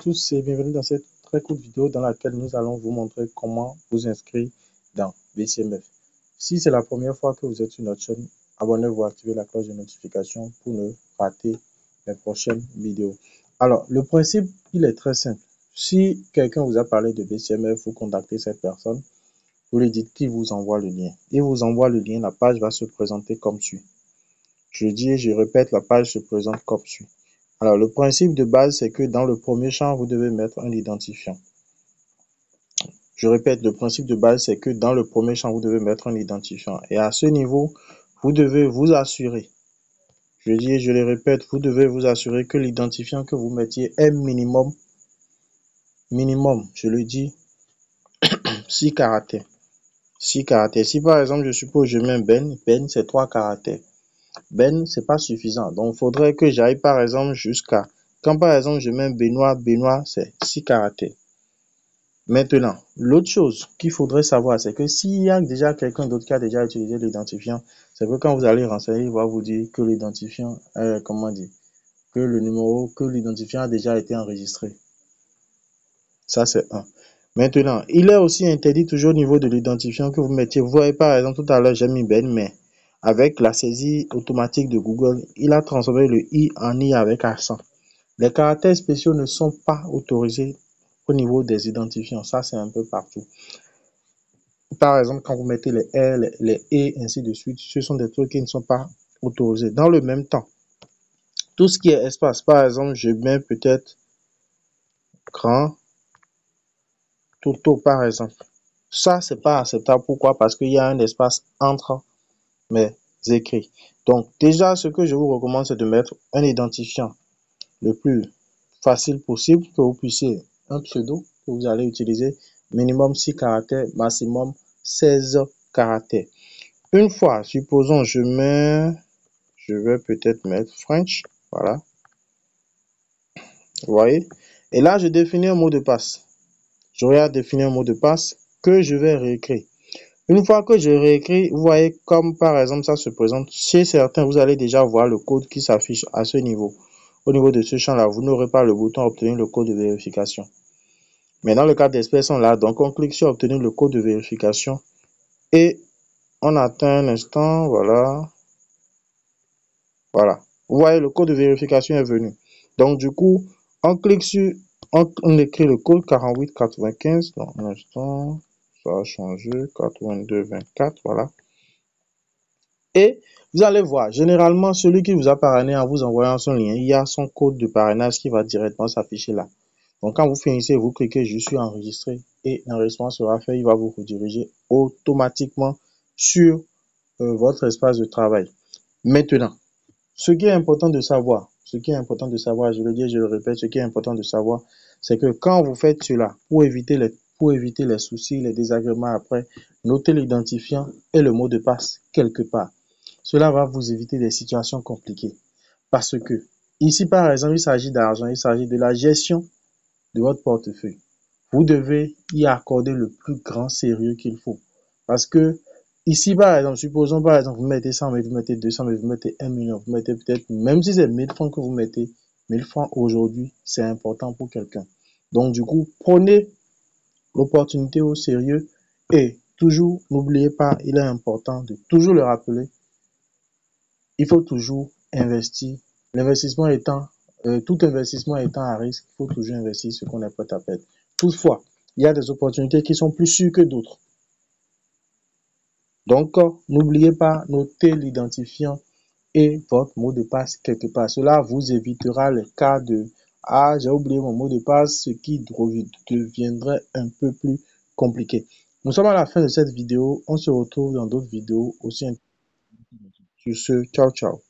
tous et bienvenue dans cette très courte vidéo dans laquelle nous allons vous montrer comment vous inscrire dans BCMF. Si c'est la première fois que vous êtes sur notre chaîne, abonnez-vous, activez la cloche de notification pour ne rater les prochaines vidéos. Alors, le principe, il est très simple. Si quelqu'un vous a parlé de BCMF, vous contactez cette personne, vous lui dites qu'il vous envoie le lien. Il vous envoie le lien, la page va se présenter comme suit. Je dis et je répète, la page se présente comme suit. Alors, le principe de base, c'est que dans le premier champ, vous devez mettre un identifiant. Je répète, le principe de base, c'est que dans le premier champ, vous devez mettre un identifiant. Et à ce niveau, vous devez vous assurer, je dis et je le répète, vous devez vous assurer que l'identifiant que vous mettiez est minimum, je le dis, 6 caractères. 6 caractères. Si par exemple, je suppose, je mets Ben, c'est 3 caractères. Ben, c'est pas suffisant. Donc, il faudrait que j'aille par exemple jusqu'à, quand par exemple, je mets Benoît, c'est 6 caractères. Maintenant, l'autre chose qu'il faudrait savoir, c'est que s'il y a déjà quelqu'un d'autre qui a déjà utilisé l'identifiant, c'est que quand vous allez renseigner, il va vous dire que l'identifiant, que le numéro, que l'identifiant a déjà été enregistré. Ça, c'est un. Maintenant, il est aussi interdit toujours au niveau de l'identifiant que vous mettiez. Vous voyez par exemple, tout à l'heure, j'ai mis Ben, mais avec la saisie automatique de Google, il a transformé le I en I avec accent. Les caractères spéciaux ne sont pas autorisés au niveau des identifiants. Ça, c'est un peu partout. Par exemple, quand vous mettez les R, les E, ainsi de suite, ce sont des trucs qui ne sont pas autorisés. Dans le même temps, tout ce qui est espace, par exemple, je mets peut-être grand Toto, par exemple. Ça, c'est pas acceptable. Pourquoi? Parce qu'il y a un espace entre mes écrits. Donc, déjà, ce que je vous recommande, c'est de mettre un identifiant le plus facile possible, que vous puissiez, un pseudo que vous allez utiliser, minimum 6 caractères, maximum 16 caractères. Une fois, supposons, je vais peut-être mettre French, voilà, vous voyez, et là, je définis un mot de passe. J'aurai à définir un mot de passe que je vais réécrire. Une fois que je réécris, vous voyez comme par exemple ça se présente. Chez certains, vous allez déjà voir le code qui s'affiche à ce niveau. Au niveau de ce champ-là, vous n'aurez pas le bouton obtenir le code de vérification. Mais dans le cas des personnes là, donc on clique sur obtenir le code de vérification et on attend un instant, voilà. Voilà. Vous voyez, le code de vérification est venu. Donc du coup, on clique sur, on écrit le code 4895. Donc un instant, ça a changé, 8224, voilà. Et vous allez voir, généralement, celui qui vous a parrainé en vous envoyant son lien, il y a son code de parrainage qui va directement s'afficher là. Donc, quand vous finissez, vous cliquez « Je suis enregistré » et l'enregistrement sera fait. Il va vous rediriger automatiquement sur votre espace de travail. Maintenant, ce qui est important de savoir, je le dis et je le répète, ce qui est important de savoir, c'est que quand vous faites cela, pour éviter les soucis, les désagréments après, notez l'identifiant et le mot de passe quelque part. Cela va vous éviter des situations compliquées. Parce que, ici par exemple, il s'agit d'argent, il s'agit de la gestion de votre portefeuille. Vous devez y accorder le plus grand sérieux qu'il faut. Parce que, ici par exemple, supposons par exemple, vous mettez 100 000, vous mettez 200 000, vous mettez 1 million, vous mettez peut-être, même si c'est 1000 francs que vous mettez, 1000 francs aujourd'hui, c'est important pour quelqu'un. Donc du coup, prenez l'opportunité au sérieux et toujours, n'oubliez pas, il est important de toujours le rappeler, il faut toujours investir. L'investissement étant, tout investissement étant à risque, il faut toujours investir ce qu'on est prêt à perdre. Toutefois, il y a des opportunités qui sont plus sûres que d'autres. Donc, n'oubliez pas, notez l'identifiant et votre mot de passe quelque part. Cela vous évitera les cas de « Ah, j'ai oublié mon mot de passe », ce qui deviendrait un peu plus compliqué. Nous sommes à la fin de cette vidéo. On se retrouve dans d'autres vidéos aussi. Sur ce, ciao, ciao.